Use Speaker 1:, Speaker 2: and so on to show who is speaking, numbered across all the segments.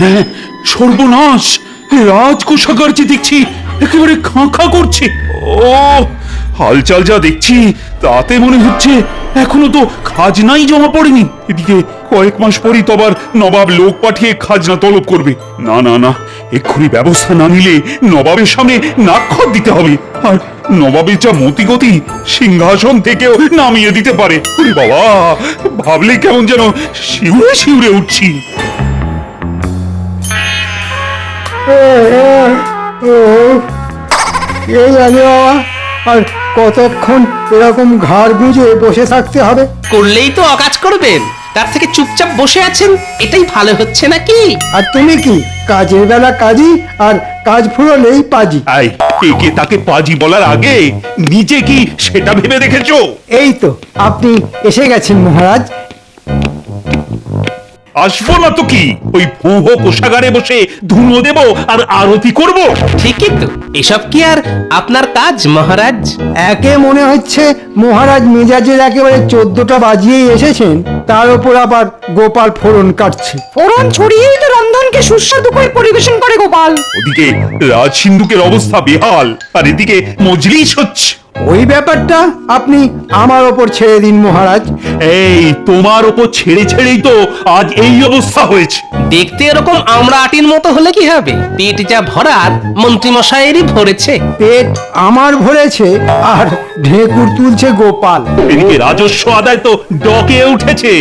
Speaker 1: হ্যাঁ, সর্বনাশ! রাজকোষাগার যে দেখছি একেবারে খাঁ খাঁ করছে। ও, হালচাল যা দেখছি তাতে মনে হচ্ছে এখনো তো খাজনাই জমা পড়েনি। এদিকে কয়েক মাস পরই তো আবার নবাব লোক পাঠিয়ে খাজনা তলব করবে। না না না, এক্ষুনি ব্যবস্থা না নিলে নবাবের সামনে নাকখত দিতে হবে। আর নবাবের যা মতিগতি, সিংহাসন থেকেও নামিয়ে দিতে পারে। ওরে বাবা, ভাবলে কেমন যেন শিউরে শিউরে উঠছি।
Speaker 2: এই জানি বাবা, আর কতক্ষণ এরকম ঘাড় গুঁজে বসে থাকতে হবে?
Speaker 3: করলেই তো অকাজ করবেন, তার থেকে চুপচাপ বসে আছেন এটাই ভালো হচ্ছে নাকি?
Speaker 2: আর তুমি কি কাজের বেলা কাজই, আর কাজ ফুরলেই পাজি।
Speaker 1: আই, একে তাকে পাজি বলার আগে নিজে কি সেটা ভেবে দেখেছো?
Speaker 2: এই তো আপনি এসে গেছেন মহারাজ।
Speaker 1: আসবো না তো কি, ওই ভুয়ো কোষাগারে বসে ধুনো দেব আর আরতি করব?
Speaker 3: ঠিকই তো, এসব কি আর আপনার কাজ মহারাজ?
Speaker 2: একে মনে হচ্ছে মহারাজ মেজাজের একেবারে 14টা বাজিয়েই এসেছেন, তার উপর আবার গোপাল ফোড়ন কাটছে।
Speaker 4: ফোড়ন ছড়িয়েই তো রন্ধনকে সুস্বাদু করে পরিবেশন করে গোপাল।
Speaker 1: ওদিকে রাজ সিন্ধুকের অবস্থা বেহাল, আর এদিকে মজলিস হচ্ছে।
Speaker 2: ওই ব্যাপারটা আপনি আমার ওপর ছেড়ে দিন মহারাজ।
Speaker 1: এই তোমার ওপর ছেড়ে ছেড়েই তো আজ এই অবস্থা হয়েছে।
Speaker 3: দেখতে এরকম আমরা আটির মতো হলে কি হবে? পেট যা ভরার মন্ত্রী মশাইয়েরই ভরেছে।
Speaker 2: পেট আমার ভরেছে আর ঢেকুর তুলছে গোপাল।
Speaker 1: এদিকে রাজস্ব আদায় তো ডকে উঠেছে।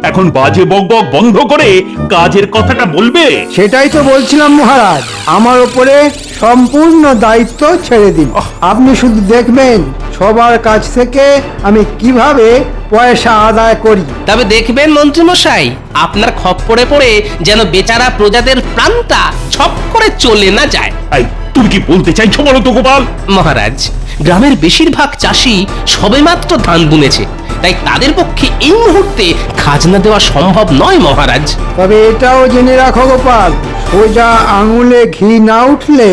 Speaker 1: এখন বাজে বকবক বন্ধ করে কাজের কথাটা বলবে।
Speaker 2: সেটাই তো বলছিলাম মহারাজ, আমার উপরে সম্পূর্ণ দায়িত্ব ছেড়ে দিন। আপনি শুধু দেখবেন সবার কাছ থেকে আমি কিভাবে পয়সা আদায় করি।
Speaker 3: তবে দেখবেন মন্ত্রী মশাই, আপনার খপ্পরে পড়ে যেন বেচারা প্রজাদের প্রাণটা ছপ করে চলে না যায়।
Speaker 1: এই, তুমি কি বলতে চাইছো বলো তো গোপাল?
Speaker 3: মহারাজ, গ্রামের বেশিরভাগ চাষি সবেমাত্র ধান বুনেছে, তাই তাদের পক্ষে এই মুহূর্তে খাজনা দেওয়া সম্ভব নয় মহারাজ।
Speaker 2: তবে এটাও জেনে রাখো গোপাল, সোজা আঙুলে ঘি না উঠলে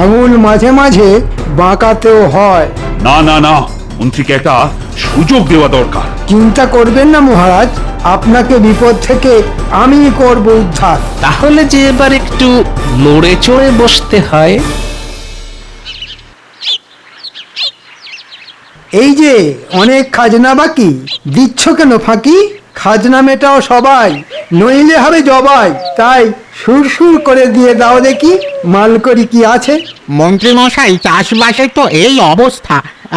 Speaker 2: আঙুল মাঝে মাঝে বাঁকাতেও হয়।
Speaker 1: না না না, মন্ত্রীকে একটা সুযোগ দেওয়া দরকার।
Speaker 2: চিন্তা করবেন না মহারাজ, আপনাকে বিপদ থেকে আমি করব উদ্ধার।
Speaker 3: তাহলে যে এবার একটু নড়ে চড়ে বসতে হয়।
Speaker 2: এই যে অনেক খাজনা বাকি, দিচ্ছ কেন ফাঁকি? খাজনা মেটাও সবাই, নইলে হবে জবাই। তাই সুরসুর করে দিয়ে দাও দেখি মালকড়ি কি আছে।
Speaker 5: মন্ত্রী মশাই, চাষবাসে তো এই অবস্থা,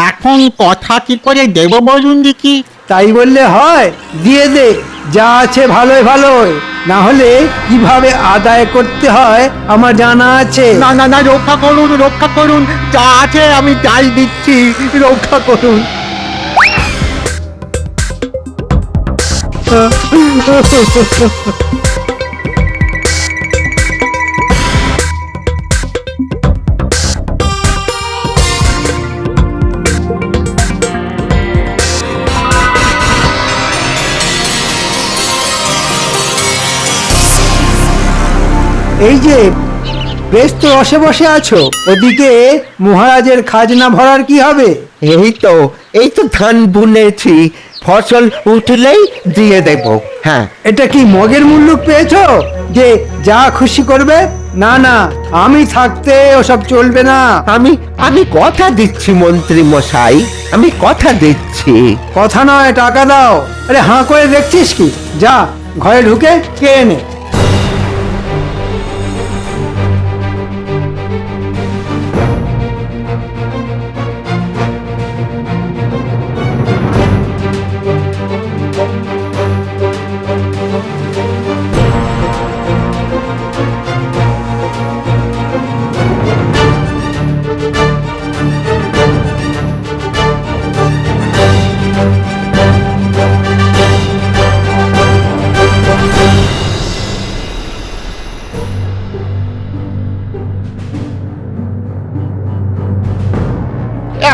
Speaker 5: এখন কথা কি করে দেব বলুন দেখি?
Speaker 2: তাই বললে হয়? দিয়ে দে, যা আছে ভালোই ভালোই, না হলে কিভাবে আদায় করতে হয় আমার জানা আছে।
Speaker 5: না না না, রক্ষা করুন, রক্ষা করুন, যা আছে আমি তাই দিচ্ছি, রক্ষা করুন।
Speaker 2: এই যে বেশ তো রসে বসে আছো, ওদিকে মহারাজের খাজনা ভরার কি হবে?
Speaker 6: এই তো ধান বুনেছি, ফসল উঠলেই দিয়ে দেব। হ্যাঁ,
Speaker 2: এটা কি মগের মুল্লুক পেয়েছো যে যা খুশি করবে? না না, আমি থাকতে ওসব চলবে না।
Speaker 6: আমি আমি কথা দিচ্ছি মন্ত্রী মশাই, আমি কথা দিচ্ছি।
Speaker 2: কথা নয়, টাকা দাও। আরে হাঁ করে দেখছিস কি? যা ঘরে ঢুকে কে এনে।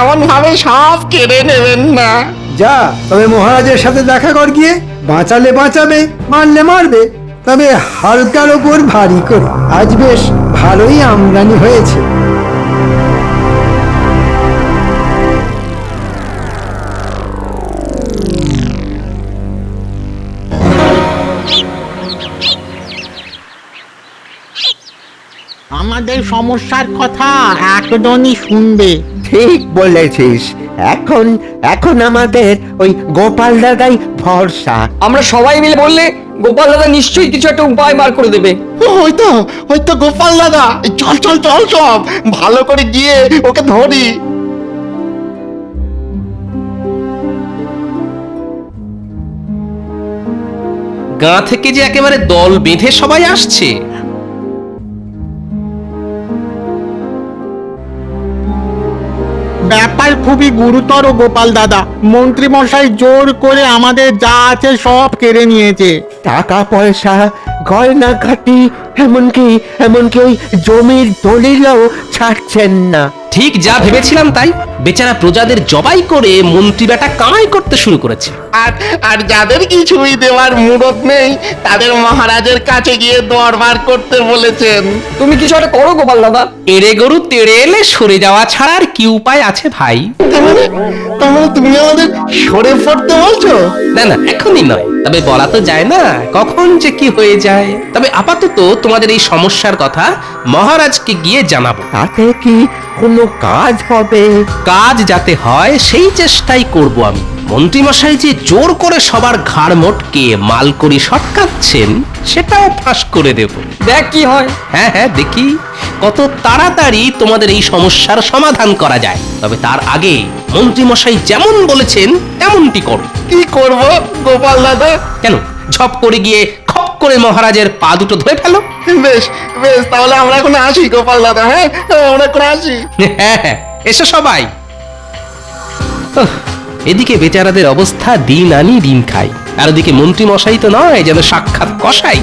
Speaker 5: এমন ভাবে সব কেড়ে নেবেন না।
Speaker 2: যা, তবে মহারাজের সাথে দেখা কর গিয়ে। বাঁচালে বাঁচাবে, মারলে মারবে, তবে হালকার ওপর ভারী করে। আজ বেশ ভালোই আমদানি হয়েছে।
Speaker 5: আমাদের সমস্যার কথা একদমই শুনবে।
Speaker 6: ঠিক বলেছিস। এখন এখন আমাদের ওই গোপাল দাদাই ভরসা।
Speaker 4: আমরা সবাই মিলে বললে গোপাল দাদা নিশ্চয়ই কিছু একটা উপায় বার করে দেবে।
Speaker 7: হয়তো গোপাল দাদা, চল চল চল সব ভালো করে গিয়ে ওকে ধরি।
Speaker 3: গাঁ থেকে যে একেবারে দল বেঁধে সবাই আসছে।
Speaker 5: ব্যাপার খুবই গুরুতর গোপাল দাদা। মন্ত্রী মশাই জোর করে আমাদের যা আছে সব কেড়ে নিয়েছে।
Speaker 6: টাকা পয়সা, গয়নাঘাটি, এমনকি এমনকি ওই জমির দলিলও ছাড়ছেন না।
Speaker 3: ঠিক যা ভেবেছিলাম তাই। বেচারা প্রজাদের জবাই করে মন্ত্রী বেটা কামাই করতে শুরু করেছে।
Speaker 7: আর যাদের কিছুই দেওয়ার মুরত নেই তাদের মহারাজের কাছে গিয়ে দরবার করতে বলেছেন।
Speaker 4: তুমি কিছু একটা করো গোপাল দাদা।
Speaker 3: এড়ে গরু তেড়ে এলে সরে যাওয়া ছাড়া আর কি উপায় আছে ভাই?
Speaker 7: তার মানে তুমি আমাদের সরে পড়তে বলছো?
Speaker 3: না না, এখনই নয়, তবে বলা তো যায় না কখন যে কি হয়ে যায়। তবে আপাতত তোমাদের এই সমস্যার কথা মহারাজকে গিয়ে জানাবো।
Speaker 6: তাতে কি কোনো কাজ হবে?
Speaker 3: কাজ যাতে হয় সেই চেষ্টাই করব আমি। মন্ত্রীমশাই যে জোর করে সবার ঘাড় মোটকে মালকড়ি সটকাচ্ছেন সেটাও ফাঁস করে দেব।
Speaker 4: দেখ কি হয়।
Speaker 3: হ্যাঁ হ্যাঁ, দেখি কত তাড়াতাড়ি তোমাদের এই সমস্যার সমাধান করা যায়। তবে তার আগে মন্ত্রীমশাই যেমন বলেছেন তেমনটি করো।
Speaker 7: কি করব গোপাল দাদা?
Speaker 3: কেন, ঝপ করে গিয়ে খপ করে মহারাজের পা দুটো ধরে ফেলো।
Speaker 7: বেশ বেশ, তাহলে আমরা এখন আসি গোপাল দাদা। হ্যাঁ, আমরা এখন আসি।
Speaker 3: হ্যাঁ হ্যাঁ, এসো সবাই। উফ, এদিকে বেচারাদের অবস্থা দিন আনি দিন খাই, আর ওদিকে মন্ত্রী মশাই তো নয় যেন সাক্ষাৎ কসাই।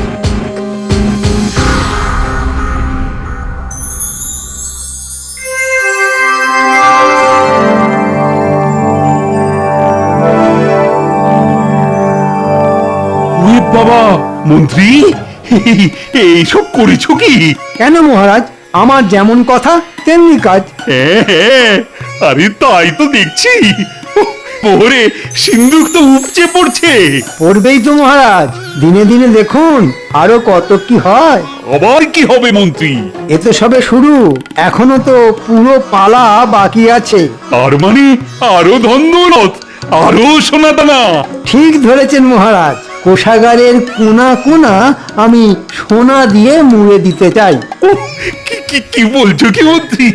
Speaker 1: ওরে বাবা, মন্ত্রী এইসব করেছো কি?
Speaker 2: কেন মহারাজ, আমার যেমন কথা তেমনি কাজ।
Speaker 1: হ্যাঁ, আরে তাই তো দেখছি। পরে সিন্ধুক তো উপচে পড়ছে।
Speaker 2: পড়বেই তো মহারাজ, দিনে দিনে দেখুন আরো কত কি হয়।
Speaker 1: আবার কি হবে মন্ত্রী?
Speaker 2: এ তো সবে শুরু, এখনো তো পুরো পালা বাকি আছে।
Speaker 1: তার মানে আরো ধন দৌলত, আরো সোনা দানা।
Speaker 2: ঠিক ধরেছেন মহারাজ, কোষাগারের কোনা কোনা আমি সোনা দিয়ে মুড়ে দিতে চাই।
Speaker 1: উহ, কি বলছো কি মন্ত্রী?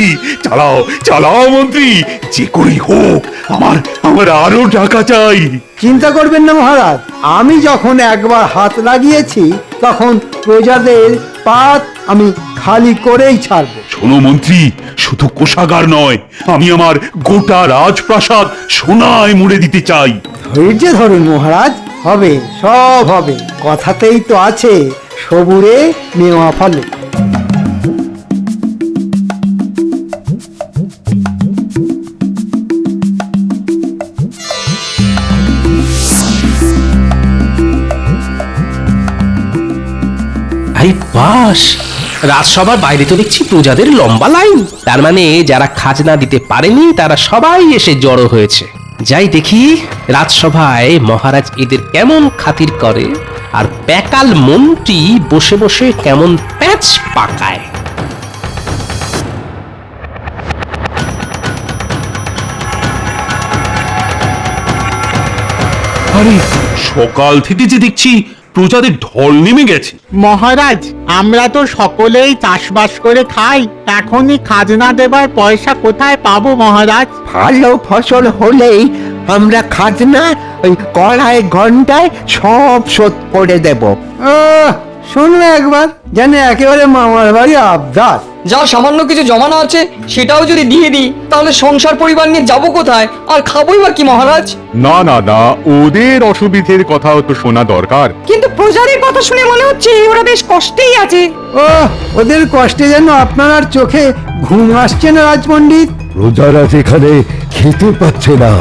Speaker 1: চালাও চালাও মন্ত্রী, যে করেই হোক আমার আরো টাকা চাই।
Speaker 2: চিন্তা করবেন না মহারাজ, আমি যখন একবার হাত লাগিয়েছি তখন প্রজাদের পাত আমি খালি করেই ছাড়বো।
Speaker 1: শোনো মন্ত্রী, শুধু কোষাগার নয়, আমি আমার গোটা রাজপ্রাসাদ সোনায় মুড়ে দিতে চাই।
Speaker 2: ধৈর্য ধরুন মহারাজ, হবে সব হবে। কথাতেই তো আছে সবুরে নেওয়া ফলে।
Speaker 3: আরে বাস, রাজসভার বাইরে তো দেখছি প্রজাদের লম্বা লাইন। তার মানে যারা খাজনা দিতে পারেনি তারা সবাই এসে জড়ো হয়েছে। যাই দেখি রাজসভায় মহারাজ এদের কেমন খাতির করে, আর প্যাকাল মন্ত্রী বসে বসে কেমন প্যাচ পাকায়।
Speaker 1: আরে সকাল থেকে যে দেখছি প্রজাদের ঢল নেমে গেছে।
Speaker 5: মহারাজ, আমরা তো সকলেই চাষবাস করে খাই, এখনই খাজনা দেবার পয়সা কোথায় পাবো মহারাজ?
Speaker 6: ভালো ফসল হলেই আমরা খাজনা ওই কড়াই ঘন্টায় সব শোধ করে দেব।
Speaker 2: শুনবে একবার, যেন একেবারে মামার বাড়ি আবদার।
Speaker 4: যা সামান্য কিছু জমানো আছে সেটাও যদি দিয়ে দিই তাহলে সংসার পরিবার নিয়ে যাবো কোথায়, আর খাবোই বা কি মহারাজ?
Speaker 8: না না না, ওদের অসুবিধের কথাও তো শোনা দরকার।
Speaker 4: কিন্তু প্রজাদের কথা শুনে মনে হচ্ছে ওরা বেশ কষ্টেই আছে।
Speaker 2: ও, ওদের কষ্টে যেন আপনার আর চোখে ঘুম আসছে না রাজপণ্ডিত।
Speaker 9: প্রজারা যেখানে খেতে পাচ্ছে না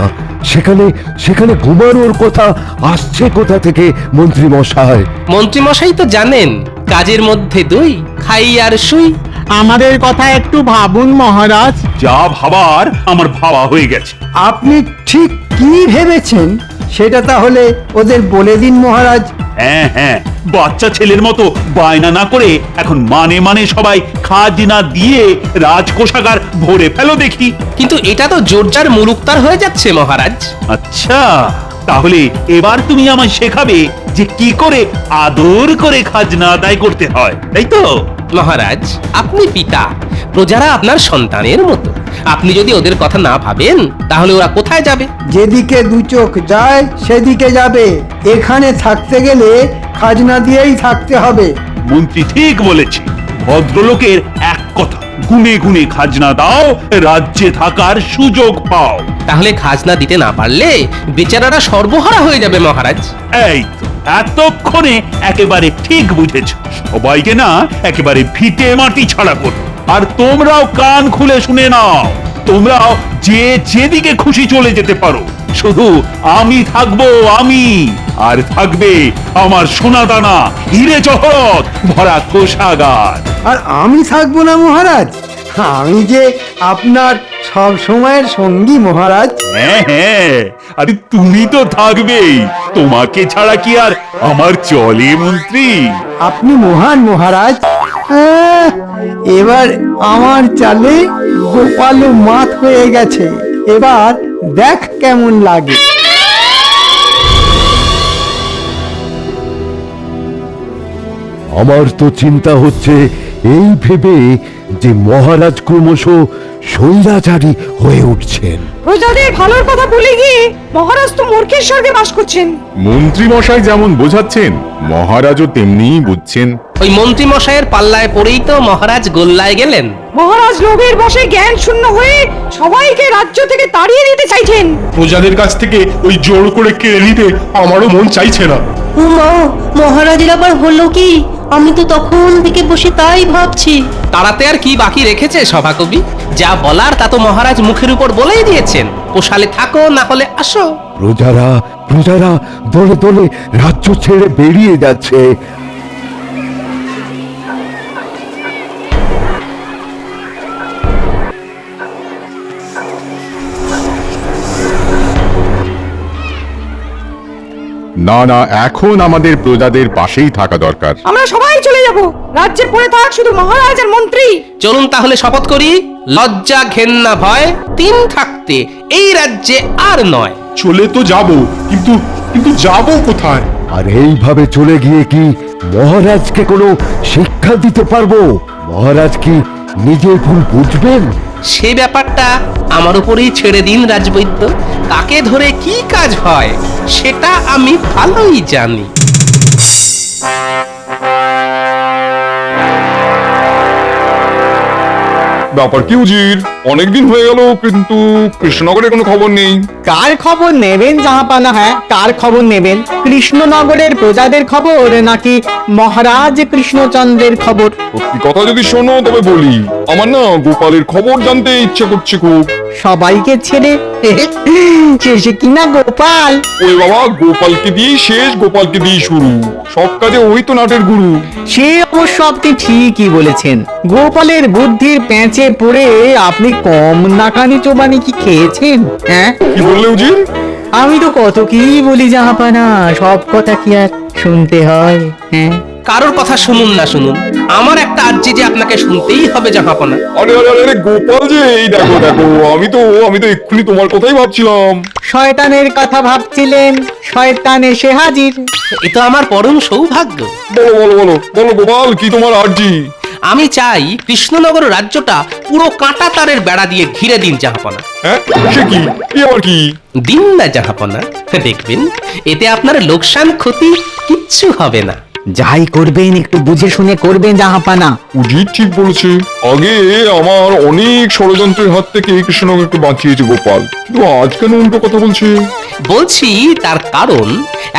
Speaker 9: সেখানে সেখানে ঘুমানোর কথা আসছে কোথা থেকে মন্ত্রী মশাই?
Speaker 3: মন্ত্রী মশাই তো জানেন, কাজের মধ্যে দুই, খাই আর শুই।
Speaker 5: আমাদের কথা একটু ভাবুন মহারাজ।
Speaker 1: যা ভাবার আমার ভাবা হয়ে গেছে।
Speaker 2: আপনি ঠিক কি ভেবেছেন সেটা তাহলে ওদের বলে দিন মহারাজ।
Speaker 1: হ্যাঁ হ্যাঁ, বাচ্চা ছেলের মতো বায়না না করে এখন মানে মানে সবাই খাজনা দিয়ে রাজকোষাগার ভরে ফেলো দেখি।
Speaker 3: কিন্তু এটা তো জোরজার মুলুকতার হয়ে যাচ্ছে মহারাজ।
Speaker 1: আচ্ছা, তাহলে এবার তুমি আমায় শেখাবে যে কি করে আদর করে খাজনা আদায় করতে হয়, তাই তো?
Speaker 3: মহারাজ, আপনি পিতা, প্রজারা আপনার সন্তানের মতো। আপনি যদি ওদের কথা না ভাবেন তাহলে ওরা কোথায় যাবে?
Speaker 2: যেদিকে দু চোখ যায় সেদিকে যাবে। এখানে থাকতে গেলে খাজনা দিয়েই থাকতে হবে।
Speaker 1: মন্ত্রী ঠিক বলেছে। ভদ্রলোকের এক কথা, গুনে গুনে খাজনা দাও, রাজ্যে থাকার সুযোগ পাও।
Speaker 3: তাহলে খাজনা দিতে না পারলে বেচারারা সর্বহারা হয়ে যাবে মহারাজ।
Speaker 1: এই তো, এতক্ষণে একেবারে ঠিক বুঝেছ। সবাইকে না একেবারে ভিটে মাটি ছাড়া করো। আর তোমরাও কান খুলে শুনে নাও, তোমরাও যে যেদিকে খুশি চলে যেতে পারো, শুধু আমি থাকবো, আমি। আর থাকবে আমার সোনা দানা, হিরে জহরত ভরা কোষাগার।
Speaker 2: আর আমি থাকবো না মহারাজ? আমি যে আপনার সব সময়ের সঙ্গী মহারাজ।
Speaker 1: হ্যাঁ হ্যাঁ, আরে তুমি তো থাকবেই। তোমাকে ছাড়া কি আর আমার চলে মন্ত্রী?
Speaker 2: আপনি মহান মহারাজ। এবার আমার চালে গোপালও মাত হয়ে গেছে। এবার দেখ কেমন লাগে।
Speaker 9: আমার তো চিন্তা হচ্ছে এই ভেবে যে মহারাজ ক্রমশ স্বৈরাচারী হয়ে উঠছেন।
Speaker 10: প্রজাদের ভালোর কথা ভুলে গিয়ে মহারাজ তো মূর্খের স্বর্গে বাস করছেন।
Speaker 8: মন্ত্রী মশাই যেমন বোঝাচ্ছেন মহারাজও তেমনিই বুঝছেন।
Speaker 3: ওই মন্ত্রী মশাইয়ের পাল্লায় পড়েই তো মহারাজ গোল্লায় গেলেন।
Speaker 10: মহারাজ লোভের বশে জ্ঞান শূন্য হয়ে সবাইকে রাজ্য থেকে তাড়িয়ে দিতে চাইছেন।
Speaker 8: প্রজাদের কাছ থেকে ওই জোর করে কেড়ে নিতে আমারও মন চাইছে না।
Speaker 11: মা, মহারাজের আবার হলো কি? আমি তো তখন থেকে বসে তাই ভাবছি।
Speaker 3: তাড়াতে আর কি বাকি রেখেছে সভাকবি? যা বলার তা তো মহারাজ মুখের উপর বলেই দিয়েছেন। পোষালে থাকো, না হলে আসো।
Speaker 9: প্রজারা দলে দলে রাজ্য ছেড়ে বেরিয়ে যাচ্ছে।
Speaker 8: না না, এখন আমাদের প্রজাদের পাশেই থাকা দরকার।
Speaker 10: আমরা সবাই চলে যাব। রাজ্যে পড়ে থাক শুধু মহারাজ আর মন্ত্রী।
Speaker 3: চলুন তাহলে শপথ করি, লজ্জা ঘেন্না ভয় তিন থাকতে এই রাজ্যে আর নয়।
Speaker 8: চলে তো যাব, কিন্তু কিন্তু যাব কোথায়?
Speaker 9: আর এইভাবে চলে গিয়ে কি মহারাজকে কোনো শিক্ষা দিতে পারবো? মহারাজ কি নিজের ভুল বুঝবেন?
Speaker 3: সে ব্যাপারটা আমার উপরেই ছেড়ে দিন রাজবৈদ্য। কাকে ধরে কি কাজ হয় সেটা আমি ভালোই জানি।
Speaker 8: ব্যাপার কি উজির, অনেকদিন হয়ে গেল কিন্তু কৃষ্ণনগরের কোনো খবর নেই।
Speaker 5: কার খবর নেবেন জাহাপানা? হ্যাঁ, কার খবর নেবেন? কৃষ্ণনগরের প্রজাদের খবর নাকি মহারাজ কৃষ্ণচন্দ্রের খবর?
Speaker 8: সত্যি কথা যদি শোনো তবে বলি, আমার না গোপালের খবর জানতে ইচ্ছে করছে খুব।
Speaker 5: সবাইকে ছেড়ে শেষে কিনা গোপাল?
Speaker 8: ওই বাবা, গোপালকে দিয়েই শেষ, গোপালকে দিয়েই শুরু। সব কাজে ওই তো নাটের গুরু।
Speaker 5: সে অবশ্য আপনি ঠিকই বলেছেন। গোপালের বুদ্ধির প্যাঁচে পড়ে আপনি কম নাকানি চোবানি কি খেয়েছেন? হ্যাঁ,
Speaker 8: কি বললে উজির?
Speaker 5: আমি তো কত কি বলি জাহাপানা, সব কথা কি আর শুনতে হয়? হ্যাঁ,
Speaker 3: কারোর কথা শুনুন না শুনুন, আমার একটা আর্জি যে আপনাকে শুনতেই হবে জাহাপনা।
Speaker 8: আরে আরে আরে, গোপাল যে, এই দেখো দেখো, আমি তো এক্ষুনি তোমার কথাই ভাবছিলাম।
Speaker 5: শয়তানের কথা ভাবছিলেন, শয়তান এসে হাজির।
Speaker 3: এ তো আমার পরম সৌভাগ্য।
Speaker 8: বলো বলো বলো বলো গোপাল, কি তোমার আর্জি?
Speaker 3: আমি চাই কৃষ্ণনগর রাজ্যটা পুরো কাঁটা তারের বেড়া দিয়ে ঘিরে দিন জাহাপনা।
Speaker 8: হ্যাঁ, সে কি? কি আবার কি?
Speaker 3: দিন না জাহাপনা, দেখবেন এতে আপনার লোকসান ক্ষতি কিচ্ছু হবে না।
Speaker 5: যাই করবেন একটু বুঝে শুনে করবেন জাহাপানা।
Speaker 8: উজির ঠিক বলেছে। আগে আমার অনেক ষড়যন্ত্রের হাত থেকে কৃষ্ণনগরকে বাঁচিয়েছে গোপাল, কিন্তু আজ কেন উল্টো কথা বলছে?
Speaker 3: বলছি তার কারণ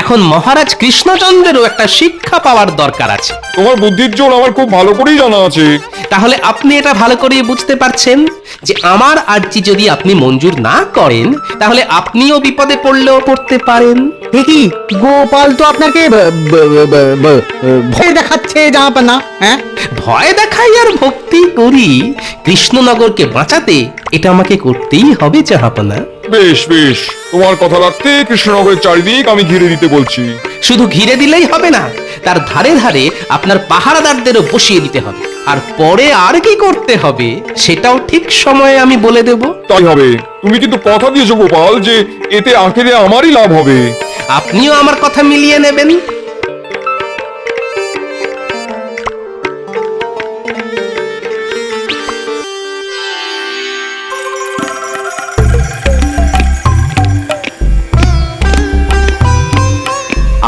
Speaker 3: এখন মহারাজ কৃষ্ণচন্দ্রেরও একটা শিক্ষা পাওয়ার দরকার আছে।
Speaker 8: তোমার বুদ্ধির জোর আমার খুব ভালো করেই জানা আছে।
Speaker 3: তাহলে আপনি এটা ভালো করে বুঝতে পারছেন যে আমার আর্জি যদি আপনি মঞ্জুর না করেন তাহলে আপনিও বিপদে পড়লেও পড়তে পারেন।
Speaker 5: দেখি গোপাল তো আপনাকে ভয় দেখাচ্ছে জাহাপানা। হ্যাঁ,
Speaker 3: ভয় দেখাই আর ভক্তি করি, কৃষ্ণনগরকে বাঁচাতে এটা আমাকে করতেই হবে জাহাপনা।
Speaker 8: বেশ বেশ, তোমার কথা রাখতে কৃষ্ণনগরের চারিদিক আমি ঘিরে দিতে বলছি।
Speaker 3: শুধু ঘিরে দিলেই হবে না, তার ধারে ধারে আপনার পাহারাদারদেরও বসিয়ে দিতে হবে। আর পরে আর কি করতে হবে সেটাও ঠিক সময়ে আমি বলে দেব।
Speaker 8: তাই হবে। তুমি কিন্তু কথা দিয়েছো গোপাল যে এতে আখেরে আমারই লাভ হবে।
Speaker 3: আপনিও আমার কথা মিলিয়ে নেবেন।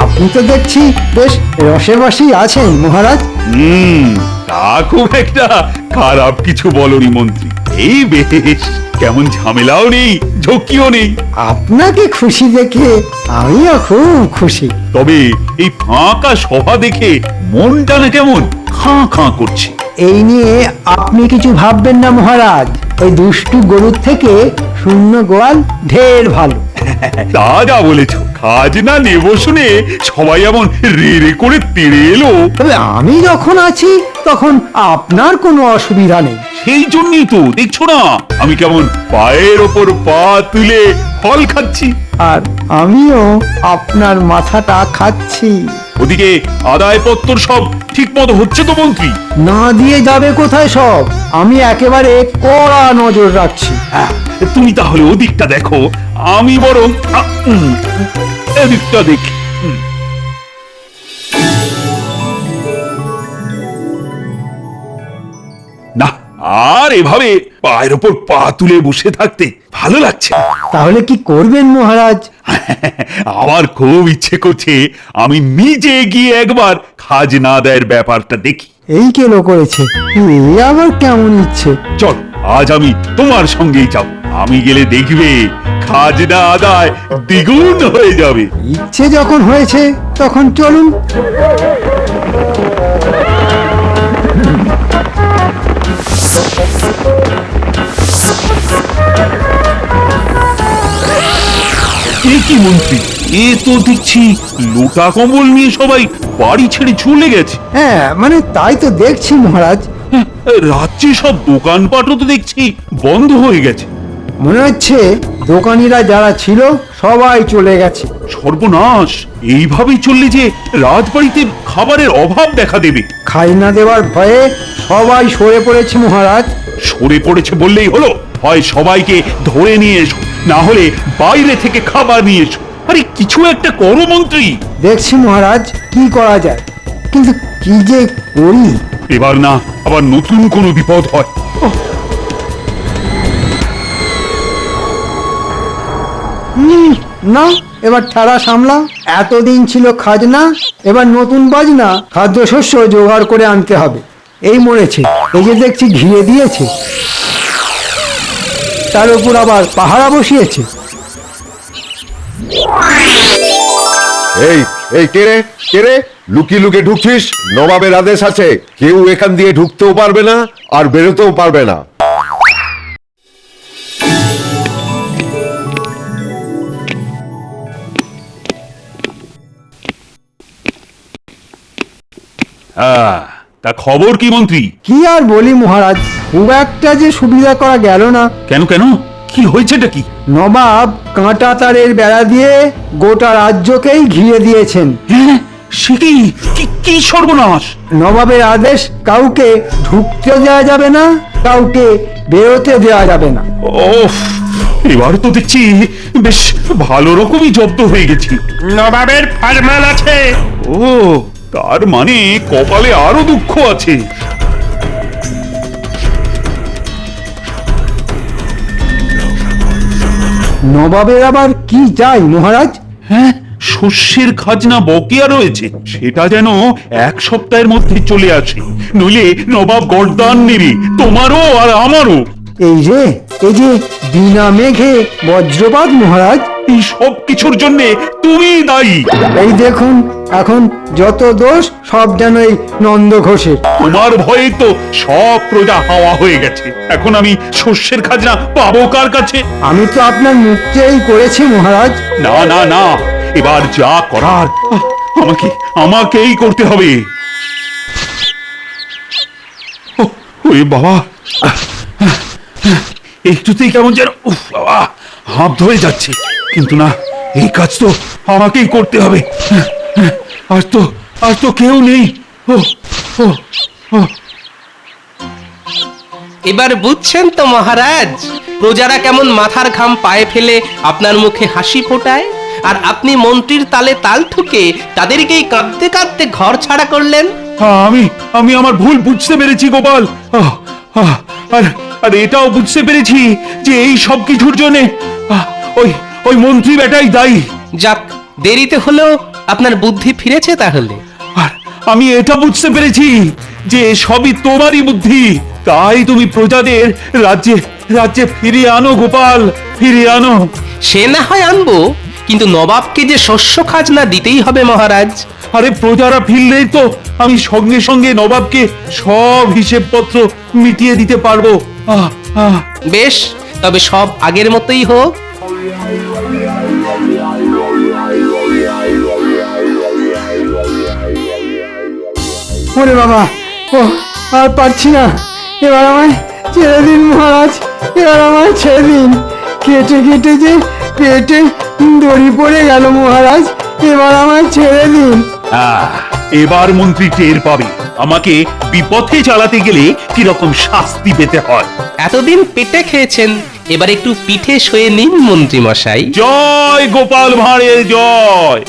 Speaker 2: আপনি তো দেখছি বেশ রসে বসেই আছেন মহারাজ।
Speaker 1: তা খুব একটা খারাপ কিছু বলনি মন্ত্রী। এই বেশ, কেমন ঝামেলাও নেই, ঝক্কিও নেই।
Speaker 2: আপনাকে খুশি দেখে আমিও খুব খুশি।
Speaker 1: তবে এই ফাঁকা সভা দেখে মনটা না কেমন খাঁ খাঁ করছে।
Speaker 2: এই নিয়ে আপনি কিছু ভাববেন না মহারাজ, ওই দুষ্টু গরুর থেকে শূন্য গোয়াল ঢের ভালো।
Speaker 1: তা যা বলেছ, খাজনা নেব শুনে সবাই এমন রে রে করে তেড়ে এলো।
Speaker 2: তবে আমি যখন আছি তখন আপনার কোনো অসুবিধা নেই।
Speaker 1: সেই জন্যই তো দেখছো না আমি কেমন পায়ের ওপর পা তুলে ফল খাচ্ছি।
Speaker 2: আর আমিও আপনার মাথাটা খাচ্ছি।
Speaker 1: ওদিকে আদায়পত্র সব ঠিক মতো হচ্ছে তো মন্ত্রী?
Speaker 2: না দিয়ে যাবে কোথায় সব, আমি একেবারে কড়া নজর রাখছি।
Speaker 1: হ্যাঁ, তুমি তাহলে ওদিকটা দেখো, আমি বরং এদিকটা দেখি। না, আর এভাবে পায়ের ওপর পা তুলে বসে থাকতে ভালো লাগছে না।
Speaker 2: তাহলে কি করবেন মহারাজ?
Speaker 1: আমার খুব ইচ্ছে করছে আমি নিজে গিয়ে একবার খাজনা আদায়ের ব্যাপারটা দেখি।
Speaker 2: এই কেন করেছে, এই আবার কেমন ইচ্ছে?
Speaker 1: চল, আজ আমি তোমার সঙ্গেই যাব। আমি গেলে দেখবে খাজনা আদায় দ্বিগুণ হয়ে যাবে।
Speaker 2: ইচ্ছে যখন হয়েছে তখন চলুন।
Speaker 1: এ কি মন্ত্রী, এ তো দেখছি লোটা কম্বল নিয়ে সবাই বাড়ি ছেড়ে চলে গেছে।
Speaker 2: হ্যাঁ মানে তাই তো দেখছি মহারাজ।
Speaker 1: রাজ্যে সব দোকানপাটও তো দেখছি বন্ধ হয়ে গেছে।
Speaker 2: মনে হচ্ছে দোকানিরা যারা ছিল সবাই চলে গেছে।
Speaker 1: সর্বনাশ, এইভাবেই চললে যে রাজবাড়িতে খাবারের অভাব দেখা দেবে।
Speaker 2: খাজনা দেওয়ার ভয়ে সবাই সরে পড়েছে মহারাজ।
Speaker 1: সরে পড়েছে বললেই হলো? হয় সবাইকে ধরে নিয়ে এসো, না হলে বাইরে থেকে খাবার নিয়ে এসো। আরে কিছু একটা করো মন্ত্রী।
Speaker 2: দেখছি মহারাজ কি করা যায়, কিন্তু কি যে করি।
Speaker 1: এবার না আবার নতুন কোনো বিপদ হয়।
Speaker 2: না, এবার ঠাড়া সামলা। এতদিন ছিল খাজনা, এবার নতুন বাজনা খাদ্যশস্য জোগাড় করে আনতে হবে। এই মরেছে, এই যে দেখছি ঘিরে দিয়েছে, তার উপর আবার পাহারা বসিয়েছে।
Speaker 9: এই এই কে রে লুকিয়ে লুকিয়ে ঢুকছিস? নবাবের আদেশ আছে, কেউ এখান দিয়ে ঢুকতেও পারবে না আর বেরোতেও পারবে না।
Speaker 1: তা খবর কি মন্ত্রী?
Speaker 2: কি আর বলি মহারাজ, খুব একটা যে সুবিধা করা গেল না।
Speaker 1: কেন কেন, কি হয়েছেটা কি?
Speaker 2: নবাব কাঁটা তারের বেড়া দিয়ে গোটা রাজ্যকেই ঘিরে দিয়েছেন।
Speaker 1: হ্যাঁ, সে কি কি সর্বনাশ!
Speaker 2: নবাবের আদেশ, কাউকে ঢুকতে দেওয়া যাবে না, কাউকে বেরোতে দেওয়া যাবে না।
Speaker 1: ওফ, এবার তো দেখছি বেশ ভালো রকমই জব্দ হয়ে গেছি।
Speaker 7: নবাবের ফরমান আছে।
Speaker 1: ও, তার মানে কপালে আরো দুঃখ আছে।
Speaker 2: নবাবের আবার কি চাই মহারাজ?
Speaker 1: হ্যাঁ, শস্যের খাজনা বকেয়া রয়েছে, সেটা যেন 1 সপ্তাহের মধ্যে চলে আসে, নইলে নবাব গর্দান নেবে, তোমারও আর আমারও।
Speaker 2: এই যে বিনা মেঘে বজ্রপাত মহারাজ।
Speaker 1: এই সব কিছুর জন্য তুমি দায়ী।
Speaker 2: এই দেখুন, এখন যত দোষ সব যেন এই নন্দ ঘোষের।
Speaker 1: তোমার ভয়ে তো সব প্রজা হাওয়া হয়ে গেছে। এখন আমি শস্যের খাজনা পাবো কার কাছে?
Speaker 2: আমি তো আপনার মুক্তেই করেছি মহারাজ।
Speaker 1: না না না, এবার যা করার আমাকেই করতে হবে। ওরে বাবা, একটুতেই কেমন যেন, উফ বাবা, হাঁপ ধরে যাচ্ছে, কিন্তু না, এই কাজ তো আমাকেই করতে হবে। আর তো কেউ নেই। ও ও ও
Speaker 3: এবার বুঝছেন তো মহারাজ, প্রজারা কেমন মাথার ঘাম পায়ে ফেলে আপনার মুখে হাসি ফোটায়, আর আপনি মন্ত্রীর তালে তাল ঠুকে তাদেরকেই কাঁদতে কাঁদতে ঘর ছাড়া করলেন।
Speaker 1: আমি আমার ভুল বুঝতে পেরেছি গোপাল। আর এটাও বুঝতে পেরেছি যে এই সব কিছুর জন্য ওই মন্ত্রী বেটাই দায়ী।
Speaker 3: যাক, দেরিতে হলেও আপনার বুদ্ধি ফিরেছে তাহলে।
Speaker 1: আর আমি এটা বুঝতে পেরেছি যে সবই তোমারই বুদ্ধি, তাই তুমি প্রজাদের রাজ্যে ফিরিয়ে আনো গোপাল, ফিরিয়ে আনো।
Speaker 3: সে না হয় আনবো, কিন্তু নবাবকে যে শস্য খাজনা দিতেই হবে মহারাজ।
Speaker 1: আরে প্রজারা ফিরলেই তো আমি সঙ্গে সঙ্গে নবাবকে সব হিসেবপত্র মিটিয়ে দিতে পারবো।
Speaker 3: বেশ, তবে সব আগের মতোই হোক।
Speaker 2: ওরে বাবা, ও আর পারছি না, এবার আমায় ছেড়ে দিন মহারাজ, এবার আমায় ছেড়ে দিন। কেটে কেটে যে পেটে দড়ি পড়ে গেল মহারাজ, এবার আমায় ছেড়ে দিন।
Speaker 1: এবার মন্ত্রী টের পাবে আমাকে বিপথে চালাতে গেলে কিরকম শাস্তি পেতে হয়।
Speaker 3: এতদিন পেটে খেয়েছেন, এবার একটু পিঠে শুয়ে নিন মন্ত্রী মশাই।
Speaker 1: জয় গোপাল ভাঁড়ের জয়।